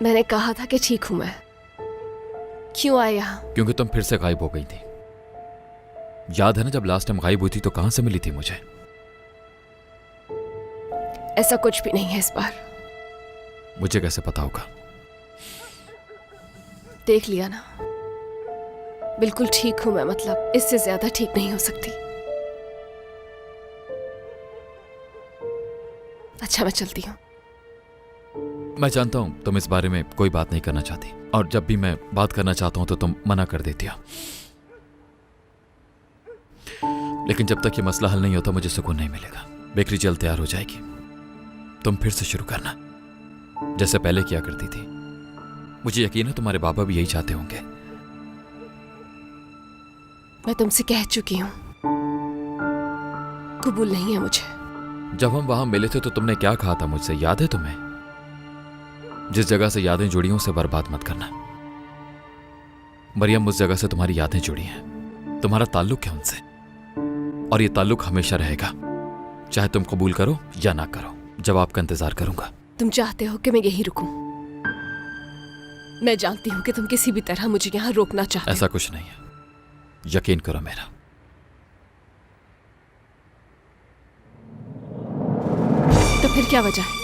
मैंने कहा था कि ठीक हूं मैं। क्यों आए यहाँ? क्योंकि तुम फिर से गायब हो गई थी। याद है ना, जब लास्ट टाइम गायब हुई थी तो कहां से मिली थी मुझे? ऐसा कुछ भी नहीं है इस बार। मुझे कैसे पता होगा? देख लिया ना, बिल्कुल ठीक हूं मैं, मतलब इससे ज्यादा ठीक नहीं हो सकती। अच्छा, मैं चलती हूँ। मैं जानता हूं तुम इस बारे में कोई बात नहीं करना चाहती, और जब भी मैं बात करना चाहता हूं तो तुम मना कर देती हो। लेकिन जब तक ये मसला हल नहीं होता मुझे सुकून नहीं मिलेगा। बेकरी जल्द तैयार हो जाएगी, तुम फिर से शुरू करना जैसे पहले किया करती थी। मुझे यकीन है तुम्हारे बाबा भी यही चाहते होंगे। मैं तुमसे कह चुकी हूँ, कबूल नहीं है मुझे। जब हम वहां मिले थे तो तुमने क्या कहा था मुझसे, याद है तुम्हें? जिस जगह से यादें जुड़ी हैं उसे बर्बाद मत करना। मरियम, उस जगह से तुम्हारी यादें जुड़ी हैं, तुम्हारा ताल्लुक है उनसे, और ये ताल्लुक हमेशा रहेगा, चाहे तुम कबूल करो या ना करो। जवाब का इंतजार करूंगा। तुम चाहते हो कि मैं यहीं रुकूं? मैं जानती हूँ कि तुम किसी भी तरह मुझे यहाँ रोकना चाहते हो। ऐसा कुछ नहीं है, यकीन करो मेरा। तो फिर क्या वजह है?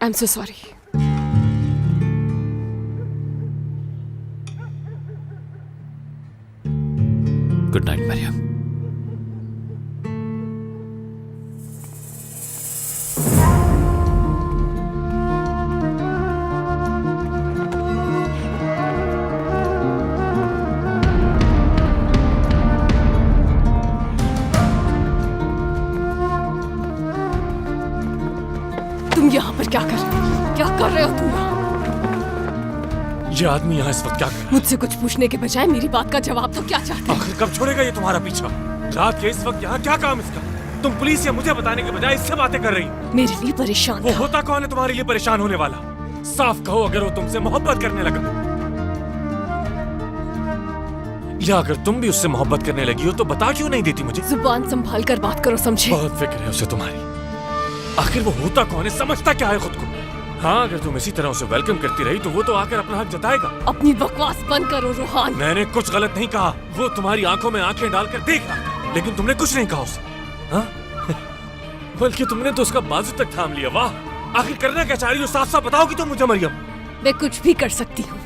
I'm so sorry. Good night Maryam. तुम यहाँ पर क्या कर रहे हो? क्या कर रहे हो तुम यहाँ? ये आदमी यहाँ इस वक्त क्या कर रहा है? मुझसे कुछ पूछने के बजाय मेरी बात का जवाब तो क्या चाहते हो? आखिर कब छोड़ेगा ये तुम्हारा पीछा? रात के इस वक्त यहाँ क्या काम इसका? तुम पुलिस या मुझे बताने के बजाय इससे बातें कर रही हो। मेरे लिए परेशान वो था। होता कौन है तुम्हारे लिए परेशान होने वाला? साफ कहो, अगर वो तुमसे मोहब्बत करने लगा, या अगर तुम भी उससे मोहब्बत करने लगी हो तो बता क्यों नहीं देती मुझे? जुबान संभाल कर बात करो, समझे? बहुत फिक्र है उसे तुम्हारी। आखिर वो होता कौन है, समझता क्या है खुद को? हाँ, अगर तुम इसी तरह उसे वेलकम करती रही तो वो तो आकर अपना हक जताएगा। अपनी बकवास बंद करो रोहान। मैंने कुछ गलत नहीं कहा, वो तुम्हारी आंखों में आंखें डालकर देख रहा था, लेकिन तुमने कुछ नहीं कहा उसे। हाँ? बल्कि तुमने तो उसका बाजू तक थाम लिया। वाह, आखिर करना क्या चाह रही हो? साफ साफ बताओगी तो मुझे मरियम। मैं कुछ भी कर सकती हूँ,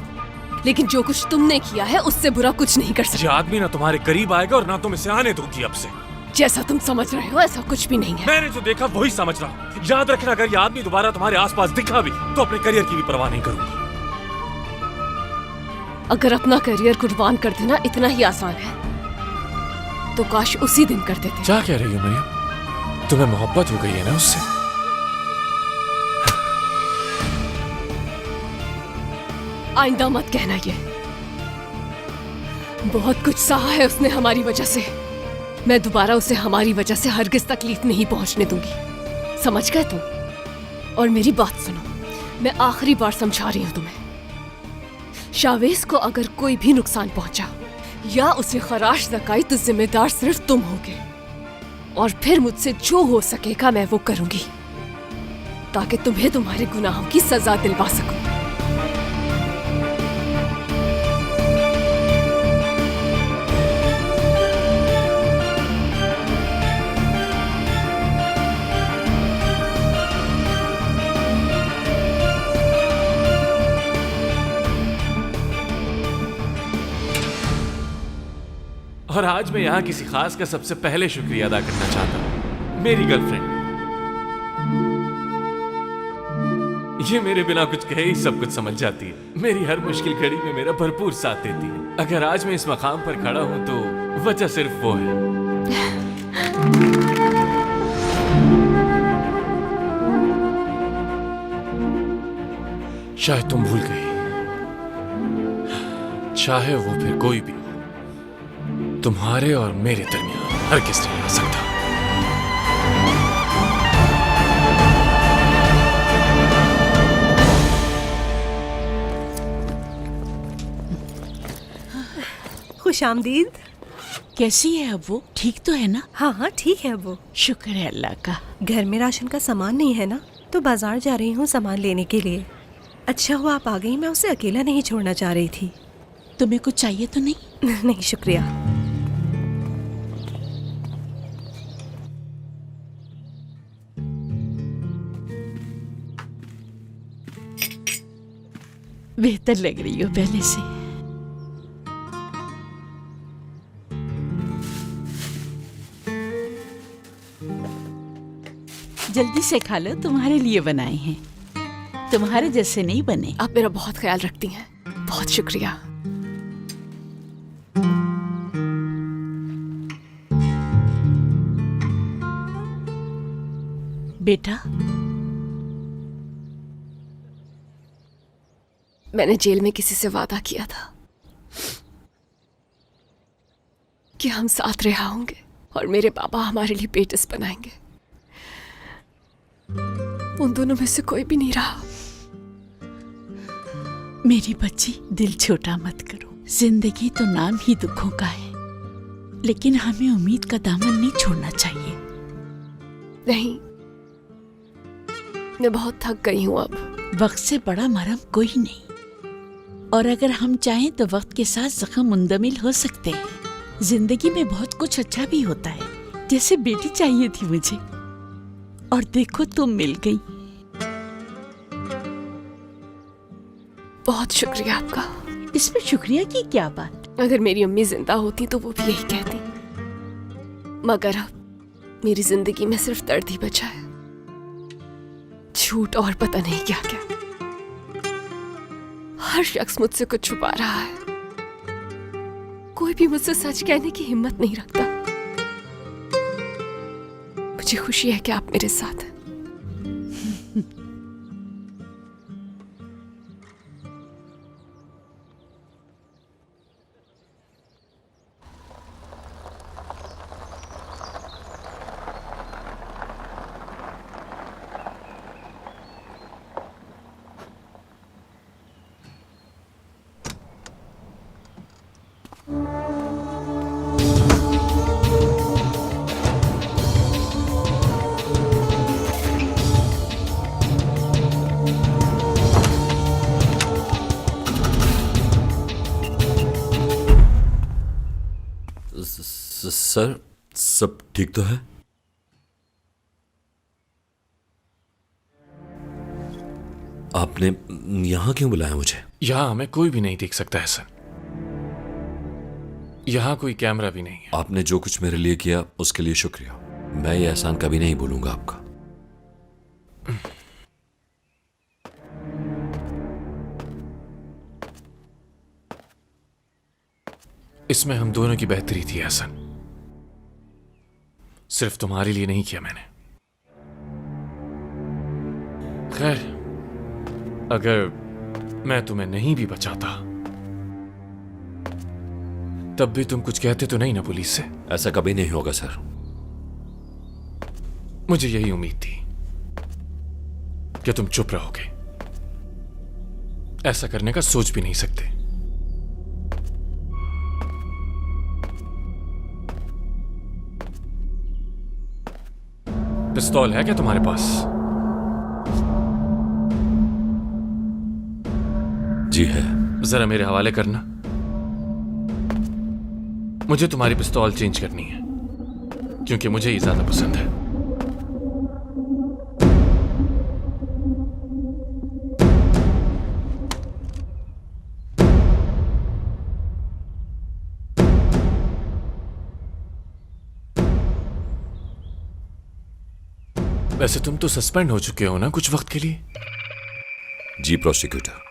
लेकिन जो कुछ तुमने किया है उससे बुरा कुछ नहीं कर सकती। ये आदमी ना तुम्हारे करीब आएगा और ना तुम इसे आने दोगी अब से। जैसा तुम समझ रहे हो ऐसा कुछ भी नहीं है। मैंने जो देखा वही समझ रहा हूँ। याद रखना, अगर ये आदमी दोबारा तुम्हारे आसपास दिखा भी तो अपने करियर की भी परवाह नहीं करूंगा। अगर अपना करियर कुर्बान कर देना इतना ही आसान है तो काश उसी दिन कर देते। क्या कह रही हो मरियम? तुम्हें मोहब्बत हो गई है ना उससे? आइंदा मत कहना ये। बहुत कुछ सहा है उसने हमारी वजह से। मैं दोबारा उसे हमारी वजह से हरगिज तकलीफ नहीं पहुंचने दूंगी, समझ गए तुम? और मेरी बात सुनो, मैं आखिरी बार समझा रही हूं तुम्हें। शावेज को अगर कोई भी नुकसान पहुंचा या उसे खराश लगाई तो जिम्मेदार सिर्फ तुम होगे, और फिर मुझसे जो हो सकेगा मैं वो करूंगी ताकि तुम्हें तुम्हारे गुनाहों की सजा दिलवा सकूं। और आज मैं यहाँ किसी खास का सबसे पहले शुक्रिया अदा करना चाहता हूँ, मेरी गर्लफ्रेंड। ये मेरे बिना कुछ कहे ही सब कुछ समझ जाती है, मेरी हर मुश्किल घड़ी में मेरा भरपूर साथ देती है। अगर आज मैं इस मकाम पर खड़ा हूँ तो वजह सिर्फ वो है। शायद तुम भूल गई, चाहे वो फिर कोई भी, तुम्हारे और मेरे दरमियान हर किस नहीं आ सकता। खुशामदीद। कैसी है अब वो? ठीक तो है ना? हाँ हाँ ठीक है वो। शुक्र है अल्लाह का। घर में राशन का सामान नहीं है ना, तो बाजार जा रही हूँ सामान लेने के लिए। अच्छा हुआ आप आ गई, मैं उसे अकेला नहीं छोड़ना चाह रही थी। तुम्हें कुछ चाहिए तो नहीं? नहीं शुक्रिया। बेहतर लग रही हो पहले से। जल्दी से खा लो, तुम्हारे लिए बनाए हैं। तुम्हारे जैसे नहीं बने। आप मेरा बहुत ख्याल रखती हैं, बहुत शुक्रिया। बेटा, मैंने जेल में किसी से वादा किया था कि हम साथ रहा होंगे और मेरे पापा हमारे लिए पेटिस बनाएंगे। उन दोनों में से कोई भी नहीं रहा। मेरी बच्ची, दिल छोटा मत करो। जिंदगी तो नाम ही दुखों का है, लेकिन हमें उम्मीद का दामन नहीं छोड़ना चाहिए। नहीं, मैं बहुत थक गई हूं अब। वक्त से बड़ा मरहम कोई नहीं, और अगर हम चाहें तो वक्त के साथ जख्म मुंदमिल हो सकते हैं। जिंदगी में बहुत कुछ अच्छा भी होता है। जैसे बेटी चाहिए थी मुझे, और देखो तुम मिल गई। बहुत शुक्रिया आपका। इसमें शुक्रिया की क्या बात? अगर मेरी अम्मी जिंदा होती तो वो भी यही कहती, मगर अब मेरी जिंदगी में सिर्फ दर्द ही बचा है, झूठ और पता नहीं क्या क्या। हर शख्स मुझसे कुछ छुपा रहा है। कोई भी मुझसे सच कहने की हिम्मत नहीं रखता। मुझे खुशी है कि आप मेरे साथ हैं। सर, सब ठीक तो है? आपने यहां क्यों बुलाया मुझे? यहां हमें कोई भी नहीं देख सकता है सर। यहां कोई कैमरा भी नहीं है। आपने जो कुछ मेरे लिए किया उसके लिए शुक्रिया। मैं ये एहसान कभी नहीं भूलूंगा आपका। इसमें हम दोनों की बेहतरी थी हसन। सिर्फ तुम्हारे लिए नहीं किया मैंने। खैर, अगर मैं तुम्हें नहीं भी बचाता तब भी तुम कुछ कहते तो नहीं ना पुलिस से? ऐसा कभी नहीं होगा सर। मुझे यही उम्मीद थी कि तुम चुप रहोगे। ऐसा करने का सोच भी नहीं सकते। पिस्तौल है क्या तुम्हारे पास? जी है। जरा मेरे हवाले करना। मुझे तुम्हारी पिस्तौल चेंज करनी है, क्योंकि मुझे ये ज्यादा पसंद है। वैसे तुम तो सस्पेंड हो चुके हो ना कुछ वक्त के लिए? जी प्रोसिक्यूटर।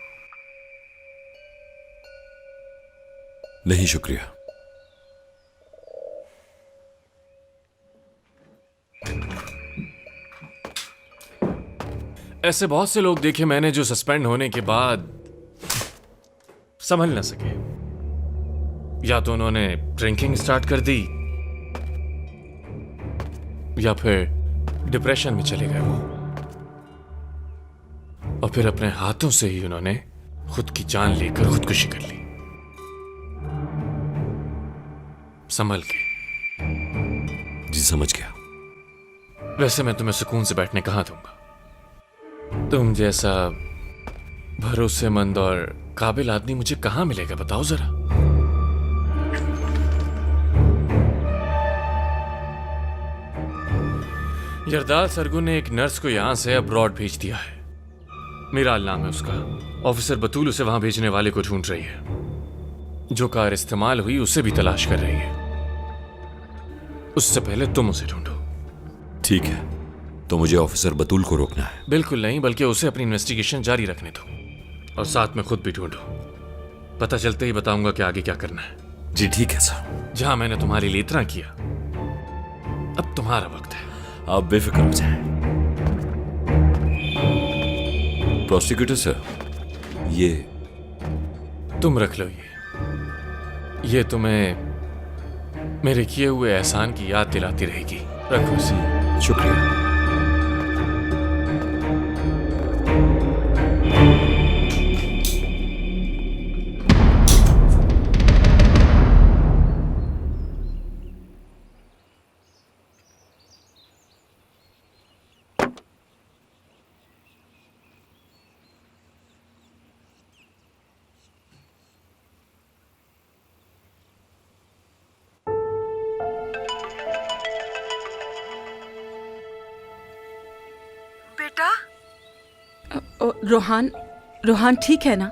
नहीं शुक्रिया। ऐसे बहुत से लोग देखे मैंने जो सस्पेंड होने के बाद संभल न सके। या तो उन्होंने ड्रिंकिंग स्टार्ट कर दी, या फिर डिप्रेशन में चले गए वो, और फिर अपने हाथों से ही उन्होंने खुद की जान लेकर खुदकुशी कर ली। संभल के। जी समझ गया। वैसे मैं तुम्हें सुकून से बैठने कहाँ दूंगा? तुम जैसा भरोसेमंद और काबिल आदमी मुझे कहाँ मिलेगा, बताओ जरा। यरदाल सरगुन ने एक नर्स को यहां से अब्रॉड भेज दिया है। मेरा नाम है उसका। ऑफिसर बतूल उसे वहां भेजने वाले को ढूंढ रही है। जो कार इस्तेमाल हुई उसे भी तलाश कर रही है। उससे पहले तुम उसे ढूंढो। ठीक है, तो मुझे ऑफिसर बतूल को रोकना है? बिल्कुल नहीं, बल्कि उसे अपनी इन्वेस्टिगेशन जारी रखने दो और साथ में खुद भी ढूंढो। पता चलते ही बताऊंगा कि आगे क्या करना है। जी ठीक है सर। जहां मैंने तुम्हारे लिए इतना किया, अब तुम्हारा वक्त है। आप बेफिक्र हो जाएं। प्रोसिक्यूटर सर, ये तुम रख लो। ये तुम्हें मेरे किए हुए एहसान की याद दिलाती रहेगी। रखो इसे। शुक्रिया। बेटा, रोहान ठीक है ना?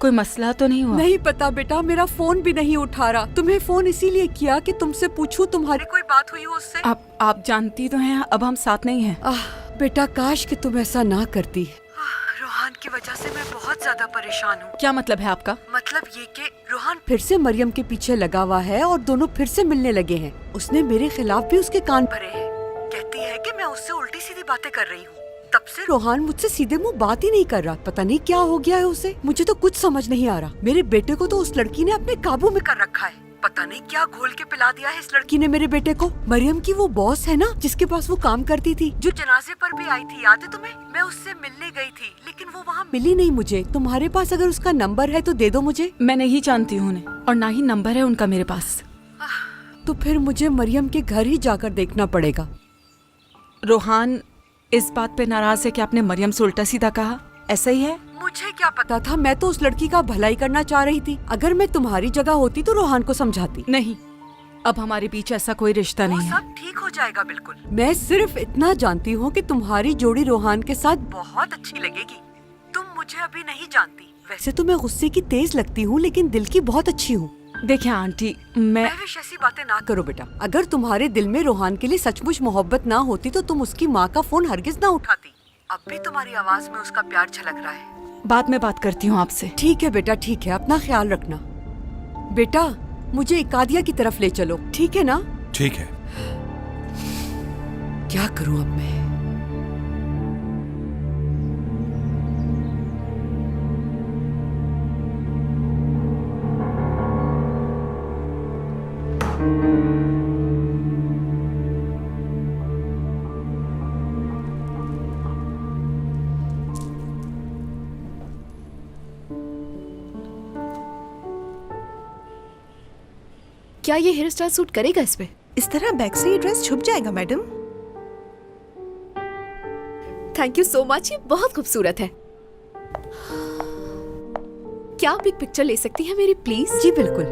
कोई मसला तो नहीं हुआ? नहीं पता बेटा, मेरा फोन भी नहीं उठा रहा। तुम्हें फोन इसीलिए किया कि तुमसे पूछूं तुम्हारी कोई बात हुई हो उससे। आप जानती तो हैं अब हम साथ नहीं हैं। बेटा काश कि तुम ऐसा ना करती। रोहान की वजह से मैं बहुत ज्यादा परेशान हूँ। क्या मतलब है आपका? मतलब ये कि रोहान फिर से मरियम के पीछे लगा हुआ है और दोनों फिर से मिलने लगे हैं। उसने मेरे खिलाफ भी उसके कान भरे हैं। कहती है कि मैं उससे उल्टी सीधी बातें कर रही हूँ। तब से रोहान मुझसे सीधे मुंह बात ही नहीं कर रहा। पता नहीं क्या हो गया है उसे। मुझे तो कुछ समझ नहीं आ रहा। मेरे बेटे को तो उस लड़की ने अपने काबू में कर रखा है। पता नहीं क्या घोल के पिला दिया है इस लड़की ने मेरे बेटे को। मरियम की वो बॉस है ना, जिसके पास वो काम करती थी, जो जनाजे पर भी आई थी, याद है तुम्हें? मैं उससे मिलने गई थी, लेकिन वो वहाँ मिली नहीं मुझे। तुम्हारे पास अगर उसका नंबर है तो दे दो मुझे। मैं नहीं जानती हूँ उन्हें और ना ही नंबर है उनका मेरे पास। तो फिर मुझे मरियम के घर ही जाकर देखना पड़ेगा। रोहान इस बात पे नाराज है कि आपने मरियम से उल्टा सीधा कहा, ऐसा ही है? मुझे क्या पता था। मैं तो उस लड़की का भलाई करना चाह रही थी। अगर मैं तुम्हारी जगह होती तो रोहान को समझाती। नहीं, अब हमारे बीच ऐसा कोई रिश्ता नहीं है। सब ठीक हो जाएगा बिल्कुल। मैं सिर्फ इतना जानती हूँ कि तुम्हारी जोड़ी रोहान के साथ बहुत अच्छी लगेगी। तुम मुझे अभी नहीं जानती। वैसे तो मैं गुस्से की तेज लगती हूँ, लेकिन दिल की बहुत अच्छी हूँ। देखिए आंटी, मैं ऐसी बातें ना करो बेटा। अगर तुम्हारे दिल में रोहान के लिए सचमुच मोहब्बत ना होती तो तुम उसकी माँ का फोन हरगिज ना उठाती। अब भी तुम्हारी आवाज में उसका प्यार झलक रहा है। बाद में बात करती हूँ आपसे। ठीक है बेटा, ठीक है। अपना ख्याल रखना। बेटा मुझे इकादिया की तरफ ले चलो, ठीक है ना? ठीक है। क्या करूँ अब मैं? क्या ये हेयर स्टाइल सूट करेगा इस पे? इस तरह बैक से ये ड्रेस छुप जाएगा madam. Thank you so much, ये बहुत खूबसूरत है। क्या आप एक पिक्चर ले सकती हैं मेरी प्लीज? जी बिल्कुल।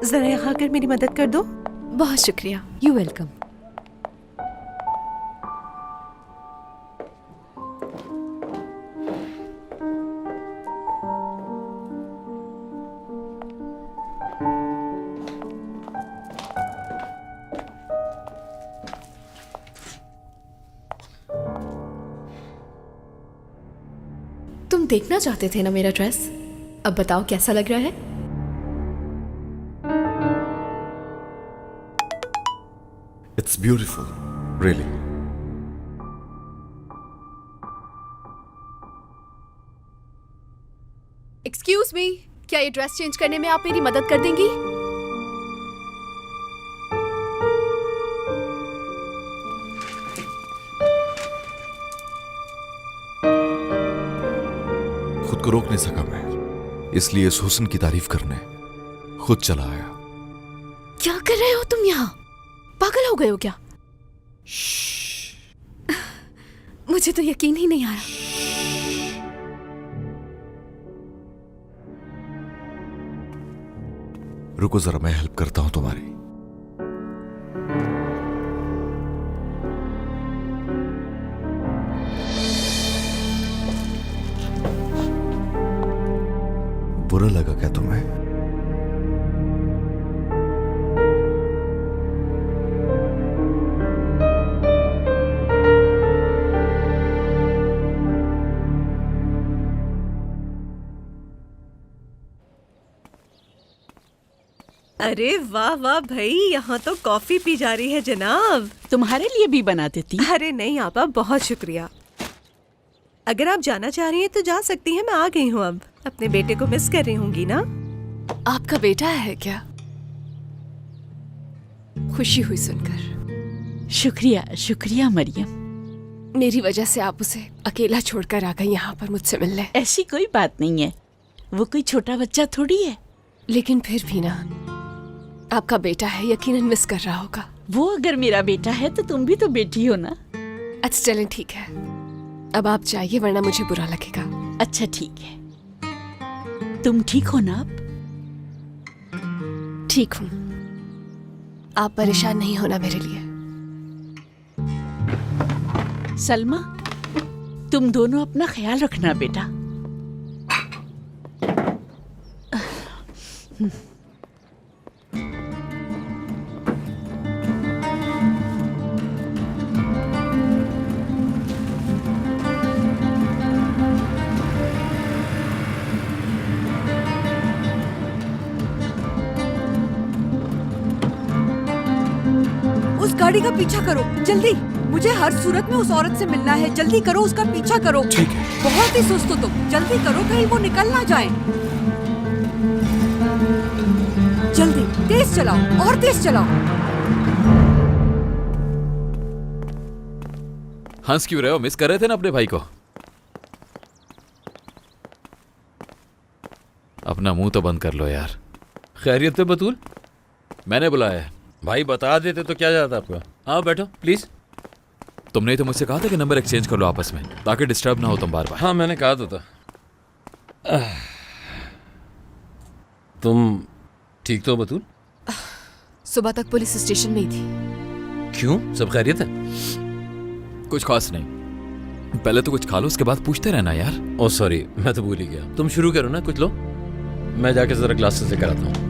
जरा यहाँ आकर मेरी मदद कर दो। बहुत शुक्रिया। You welcome. तुम देखना चाहते थे ना मेरा ड्रेस, अब बताओ कैसा लग रहा है? It's beautiful, really. Excuse me, क्या ये ड्रेस चेंज करने में आप मेरी मदद कर देंगी? खुद को रोक नहीं सका मैं, इसलिए इस हुस्न की तारीफ करने खुद चला आया। क्या कर रहे हो तुम यहाँ? पागल हो गए हो क्या? मुझे तो यकीन ही नहीं आ रहा। रुको जरा, मैं हेल्प करता हूं तुम्हारी। बुरा लगा क्या तुम्हें? अरे वाह वाह भाई, यहाँ तो कॉफी पी जा रही है जनाब। तुम्हारे लिए भी बना देती। अरे नहीं आपा, बहुत शुक्रिया। अगर आप जाना चाह रही हैं तो जा सकती हैं, मैं आ गई हूँ। अब अपने बेटे को मिस कर रही होंगी ना? आपका बेटा है क्या? खुशी हुई सुनकर। शुक्रिया शुक्रिया मरियम। मेरी वजह से आप उसे अकेला छोड़कर आ गई यहाँ पर मुझसे मिलने। ऐसी कोई बात नहीं है, वो कोई छोटा बच्चा थोड़ी है। लेकिन फिर भी ना, आपका बेटा है, यकीनन मिस कर रहा होगा। वो अगर मेरा बेटा है तो तुम भी तो बेटी हो ना। अच्छा चलें, ठीक है, अब आप जाइए वरना मुझे बुरा लगेगा। अच्छा ठीक है। तुम ठीक हो ना? अब ठीक हूँ, आप परेशान नहीं होना मेरे लिए। सलमा, तुम दोनों अपना ख्याल रखना बेटा। उस गाड़ी का पीछा करो जल्दी, मुझे हर सूरत में उस औरत से मिलना है। जल्दी करो, उसका पीछा करो। ठीक है। बहुत ही सुस्त हो तुम, जल्दी करो कहीं वो निकल ना जाए। जल्दी तेज चलाओ, और तेज चलाओ। हंस क्यों रहे हो? मिस कर रहे थे ना अपने भाई को? अपना मुंह तो बंद कर लो यार। खैरियत है बतूल? मैंने बुलाया है। भाई बता देते तो क्या जाता आपका। हाँ बैठो प्लीज। तुमने तो मुझसे कहा था कि नंबर एक्सचेंज कर लो आपस में, ताकि डिस्टर्ब ना हो तुम बार बार। हाँ मैंने कहा तो था। तुम ठीक तो बतूल? सुबह तक पुलिस स्टेशन में ही थी। क्यों, सब खैरियत है? कुछ खास नहीं। पहले तो कुछ खा लो, उसके बाद पूछते रहना यार। ओ सॉरी, मैं तो भूल ही गया। तुम शुरू करो ना, कुछ लो, मैं जाके जरा ग्लासेस लेकर आता हूँ।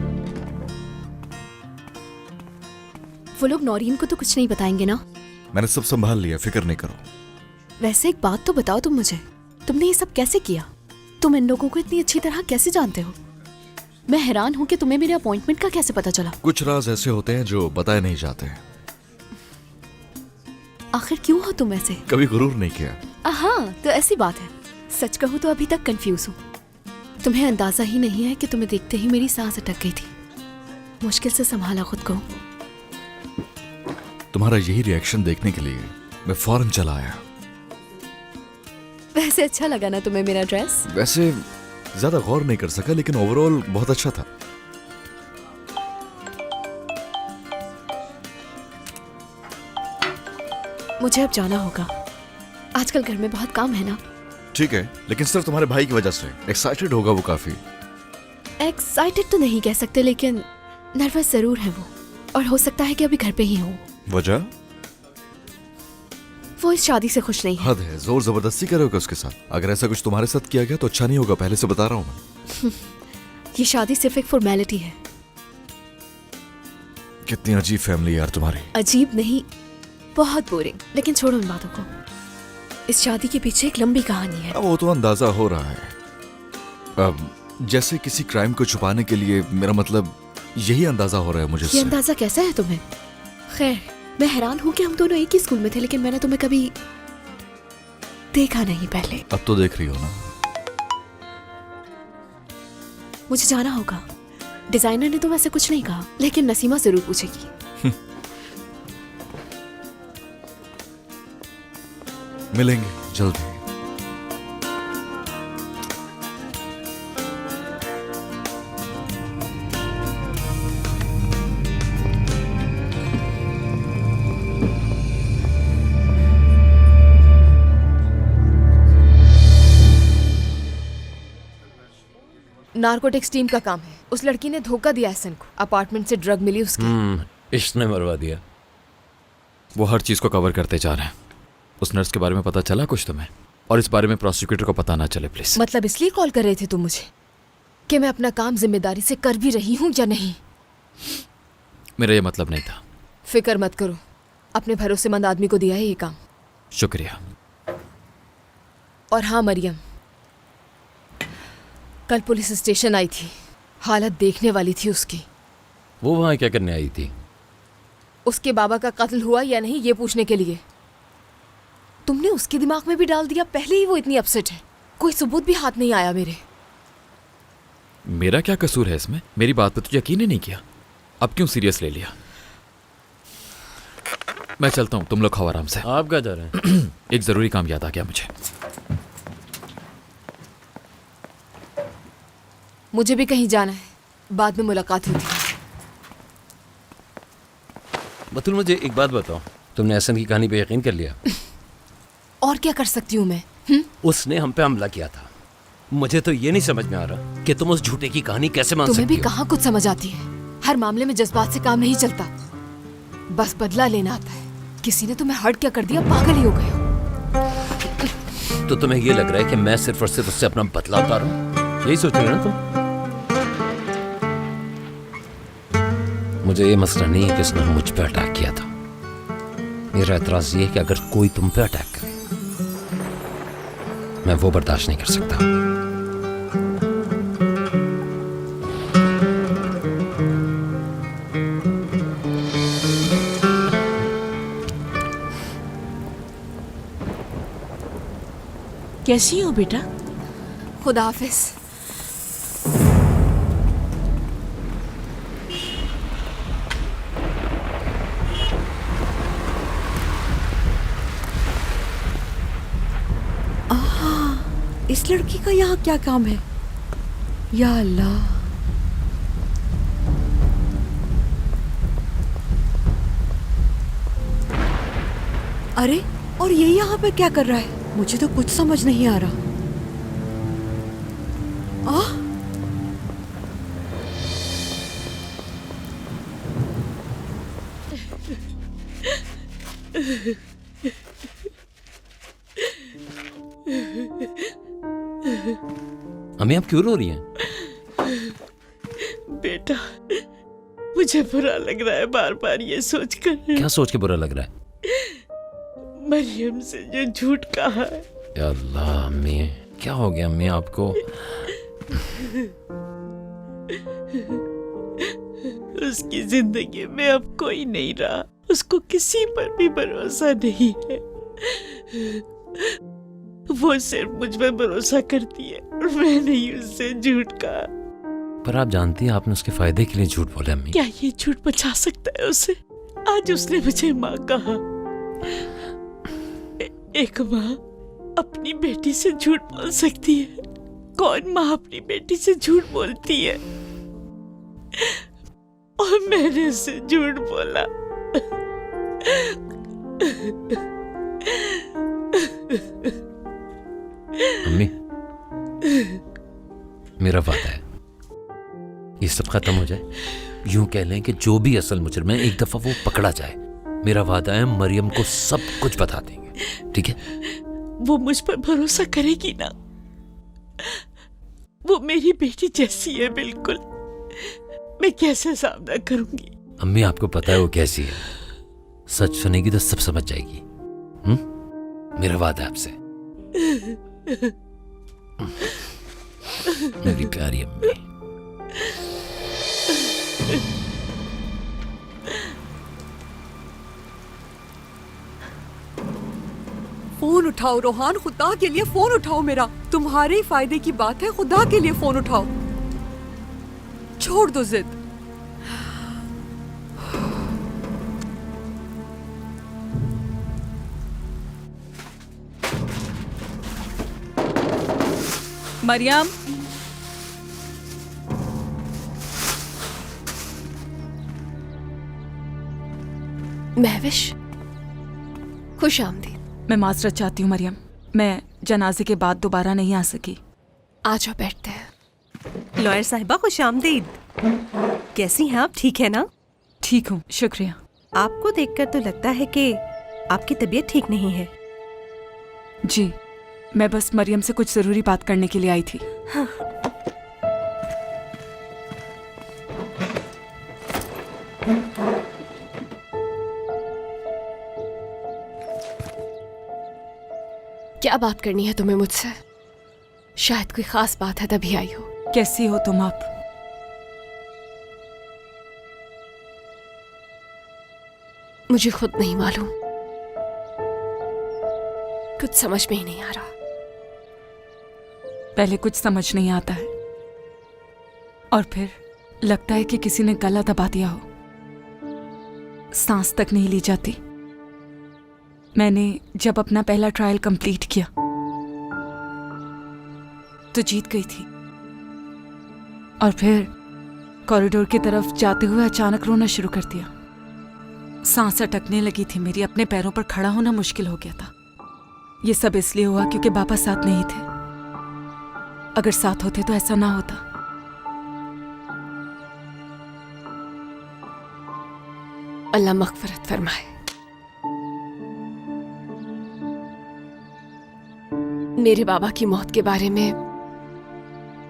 वो लोग नौरीन को तो कुछ नहीं बताएंगे ना? मैंने सब संभाल लिया, फिक्र नहीं करो। वैसे एक बात तो बताओ तुम मुझे, तुमने ये सब कैसे किया? तुम इन लोगों को इतनी अच्छी तरह कैसे जानते हो? मैं हैरान हूँ कि तुम्हें मेरे अपॉइंटमेंट का कैसे पता चला? कुछ राज ऐसे होते हैं जो बताए नहीं जाते। आखिर क्यों हो तुम ऐसे? कभी गुरूर नहीं किया। हाँ तो ऐसी बात है। सच कहूँ तो अभी तक कंफ्यूज हूँ। तुम्हें अंदाजा ही नहीं है कि तुम्हें देखते ही मेरी सांस अटक गई थी। मुश्किल से संभाला खुद को। तुम्हारा यही रिएक्शन देखने के लिए मैं फौरन चला आया। वैसे अच्छा लगा ना तुम्हें मेरा ड्रेस? वैसे ज्यादा गौर नहीं कर सका, लेकिन ओवरऑल बहुत अच्छा था। मुझे अब जाना होगा, आजकल घर में बहुत काम है ना। ठीक है, लेकिन सिर्फ तुम्हारे भाई की वजह से। एक्साइटेड होगा वो काफी। एक्साइटेड तो नहीं कह सकते, लेकिन नर्वस जरूर है वो, और हो सकता है कि अभी घर पे ही हो। वजह? वो इस शादी से खुश नहीं है। हद है, जोर जबरदस्ती करोगे उसके साथ? अगर ऐसा कुछ तुम्हारे साथ किया गया तो अच्छा नहीं होगा, पहले से बता रहा हूँ मैं। ये शादी सिर्फ एक फॉर्मेलिटी है। कितनी अजीब फैमिली यार तुम्हारी। अजीब नहीं, बहुत बोरिंग। लेकिन छोड़ो इन बातों को। इस शादी के पीछे एक लंबी कहानी है। अब वो तो अंदाजा हो रहा है। अब जैसे किसी क्राइम को छुपाने के लिए, मेरा मतलब यही अंदाजा हो रहा है मुझे। ये अंदाजा कैसा है तुम्हें? खैर, मैं हैरान हूँ कि हम दोनों एक ही स्कूल में थे, लेकिन मैंने तुम्हें कभी देखा नहीं पहले। अब तो देख रही हो ना। मुझे जाना होगा। डिजाइनर ने तो वैसे कुछ नहीं कहा, लेकिन नसीमा जरूर पूछेगी। मिलेंगे जल्दी। नार्कोटिक्स टीम का काम है। उस लड़की ने धोखा दिया एहसन को। अपार्टमेंट से ड्रग मिली उसकी। इसने मरवा दिया। वो हर चीज को कवर करते जा रहे हैं। उस नर्स के बारे में पता चला कुछ तुम्हें? और इस बारे में प्रोसिक्यूटर को पता ना चले प्लीज। मतलब इसलिए कॉल कर रहे थे तुम मुझे कि मैं अपना काम जिम्मेदारी से कर भी रही हूँ या नहीं? मेरा ये मतलब नहीं था। फिक्र मत करो, अपने भरोसेमंद आदमी को दिया है ये काम। शुक्रिया। और हाँ मरियम, कल पुलिस स्टेशन आई थी, हालत देखने वाली थी उसकी। वो वहां क्या करने आई थी? उसके बाबा का कत्ल हुआ या नहीं ये पूछने के लिए। तुमने उसके दिमाग में भी डाल दिया, पहले ही वो इतनी अपसेट है। कोई सबूत भी हाथ नहीं आया मेरे। मेरा क्या कसूर है इसमें? मेरी बात पर तो यकीन ही नहीं किया, अब क्यों सीरियस ले लिया? मैं चलता हूँ, तुम लोग खाओ आराम से। आप कहाँ जा रहे हैं? एक जरूरी काम याद आ गया मुझे। मुझे भी कहीं जाना है, बाद में मुलाकात होगी। बतूल मुझे एक बात बताओ, तुमने एहसन की कहानी पे यकीन कर लिया? और क्या कर सकती हूँ मैं? उसने हम पे हमला किया था। मुझे तो ये नहीं समझ में आ रहा कि तुम उस झूठे की कहानी कैसे मान सकती तुम्हें हो? भी कहाँ कुछ समझ आती है। हर मामले में जज्बात से काम नहीं चलता, बस बदला लेना आता है। किसी ने तुम्हें हर्ट क्या कर दिया, पागल ही हो गए हो। तो तुम्हें ये लग रहा है कि मैं सिर्फ और सिर्फ उससे अपना बदला उतारूं? यही सोच रहे हो ना तुम? मुझे ये मसला नहीं है कि उसने मुझ पे अटैक किया था। मेरा एतराज ये है कि अगर कोई तुम पे अटैक करे, मैं वो बर्दाश्त नहीं कर सकता। कैसी हो बेटा? खुदा हाफिज। इस लड़की का यहाँ क्या काम है? या अल्लाह। अरे, और ये यहाँ पे क्या कर रहा है? मुझे तो कुछ समझ नहीं आ रहा। अम्मी आप क्यों रो रही हैं? बेटा, मुझे बुरा लग रहा है बार बार ये सोचकर। क्या सोच के बुरा लग रहा है? मरियम से जो झूठ कहा है। या अल्लाह अम्मी, क्या हो गया अम्मी आपको? उसकी जिंदगी में अब कोई नहीं रहा, उसको किसी पर भी भरोसा नहीं है। वो सिर्फ मुझ पर भरोसा करती है और मैंने ही उससे झूठ कहा। पर आप जानती हैं आपने उसके फायदे के लिए झूठ बोला अम्मी। क्या ये झूठ बचा सकता है उसे? आज उसने मुझे माँ कहा। एक माँ अपनी बेटी से झूठ बोल सकती है? कौन माँ अपनी बेटी से झूठ बोलती है? और मैंने उससे झूठ बोला। अम्मी, मेरा वादा है ये सब खत्म हो जाए, यूं कह लें कि जो भी असल मुजरिम है एक दफा वो पकड़ा जाए। मेरा वादा है मरियम को सब कुछ बता देंगे, ठीक है? वो मुझ पर भरोसा करेगी ना? वो मेरी बेटी जैसी है बिल्कुल। मैं कैसे सामना करूंगी? अम्मी आपको पता है वो कैसी है, सच सुनेगी तो सब समझ जाएगी। मेरा वादा है आपसे। मेरी प्यारी अम्मी। फोन उठाओ रोहान, खुदा के लिए फोन उठाओ मेरा। तुम्हारे ही फायदे की बात है, खुदा के लिए फोन उठाओ। छोड़ दो जिद। मरियम, महविश, खुश आमदीद। मैं माजरत चाहती हूँ मरियम, मैं जनाजे के बाद दोबारा नहीं आ सकी। आ जाओ, बैठते हैं। लॉयर साहिबा खुश आमदीद। कैसी हैं आप, ठीक है ना? ठीक हूँ, शुक्रिया। आपको देखकर तो लगता है कि आपकी तबीयत ठीक नहीं है। जी, मैं बस मरियम से कुछ जरूरी बात करने के लिए आई थी। हाँ। क्या बात करनी है तुम्हें मुझसे? शायद कोई खास बात है तभी आई हो। कैसी हो तुम आप? मुझे खुद नहीं मालूम, कुछ समझ में ही नहीं आ रहा। पहले कुछ समझ नहीं आता है और फिर लगता है कि किसी ने गला दबा दिया हो, सांस तक नहीं ली जाती। मैंने जब अपना पहला ट्रायल कंप्लीट किया तो जीत गई थी और फिर कॉरिडोर की तरफ जाते हुए अचानक रोना शुरू कर दिया। सांस अटकने लगी थी मेरी, अपने पैरों पर खड़ा होना मुश्किल हो गया था। ये सब इसलिए हुआ क्योंकि पापा साथ नहीं थे। अगर साथ होते तो ऐसा ना होता। अल्लाह मग़फ़िरत फरमाए। मेरे बाबा की मौत के बारे में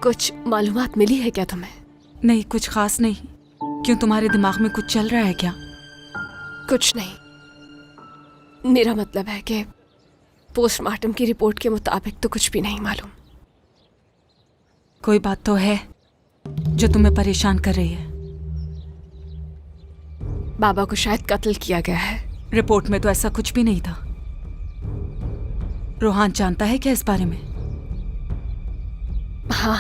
कुछ मालूमात मिली है क्या तुम्हें? नहीं, कुछ खास नहीं। क्यों, तुम्हारे दिमाग में कुछ चल रहा है क्या? कुछ नहीं, मेरा मतलब है कि पोस्टमार्टम की रिपोर्ट के मुताबिक तो कुछ भी नहीं मालूम। कोई बात तो है जो तुम्हें परेशान कर रही है। बाबा को शायद कत्ल किया गया है। रिपोर्ट में तो ऐसा कुछ भी नहीं था। रोहान जानता है क्या इस बारे में? हाँ,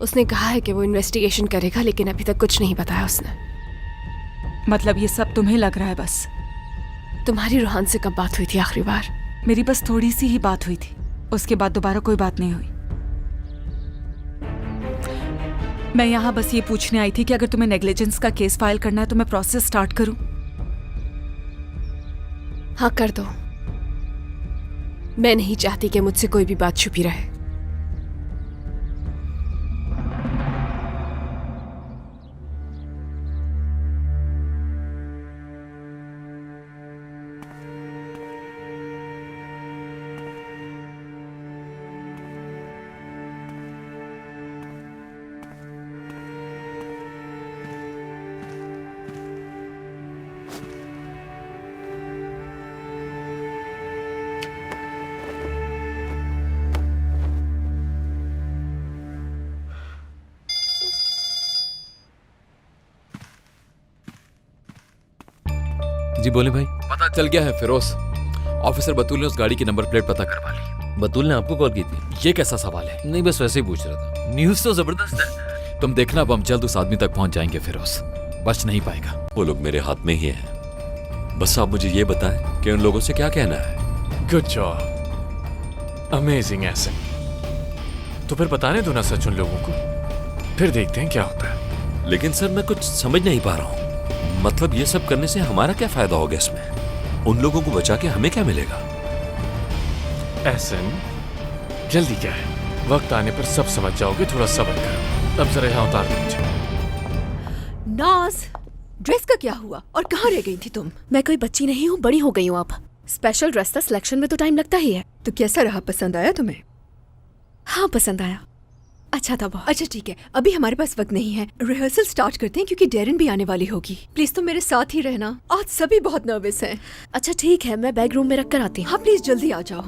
उसने कहा है कि वो इन्वेस्टिगेशन करेगा, लेकिन अभी तक कुछ नहीं बताया उसने। मतलब ये सब तुम्हें लग रहा है बस? तुम्हारी रोहान से कब बात हुई थी आखिरी बार? मेरी बस थोड़ी सी ही बात हुई थी, उसके बाद दोबारा कोई बात नहीं हुई। मैं यहाँ बस ये पूछने आई थी कि अगर तुम्हें नेग्लिजेंस का केस फाइल करना है तो मैं प्रोसेस स्टार्ट करूं? हाँ, कर दो। मैं नहीं चाहती कि मुझसे कोई भी बात छुपी रहे। जी बोले भाई। पता चल गया है फिरोज, ऑफिसर बतूल ने उस गाड़ी की नंबर प्लेट पता करवा ली। बतूल ने आपको कॉल की थी? ये कैसा सवाल है? नहीं, बस वैसे ही पूछ रहा था। न्यूज़ तो जबरदस्त है। तुम देखना, अब हम जल्द उस आदमी तक पहुंच जाएंगे फिरोज, बच नहीं पाएगा। वो लोग मेरे हाथ में ही हैं। बस आप मुझे ये बताएं कि उन लोगों से क्या कहना है। Good job, amazing Ehsan. तो फिर बताने दो ना सच उन लोगों को, फिर देखते हैं क्या होता है। लेकिन सर मैं कुछ समझ नहीं पा रहा हूँ। मतलब ये सब करने से हमारा क्या फायदा होगा इसमें? उन लोगों को बचा के हमें क्या मिलेगा? एहसन, जल्दी क्या है, वक्त आने पर सब समझ जाओगे। थोड़ा सब्र करो। अब जरा यहाँ उतार दो मुझे। नाज, ड्रेस का क्या हुआ और कहाँ रह गई थी तुम? मैं कोई बच्ची नहीं हूँ, बड़ी हो गई हूँ अब। स्पेशल ड्रेस का सिलेक्शन में तो टाइम लगता ही है। तो कैसा रहा, पसंद आया तुम्हें? हाँ, पसंद आया, अच्छा था बहुत। अच्छा ठीक है, अभी हमारे पास वक्त नहीं है, रिहर्सल स्टार्ट करते हैं क्योंकि डेरिन भी आने वाली होगी। प्लीज तुम मेरे साथ ही रहना, आज सभी बहुत नर्वस हैं। अच्छा ठीक है, मैं बैग रूम में रख कर आती हूँ। हाँ प्लीज जल्दी आ जाओ।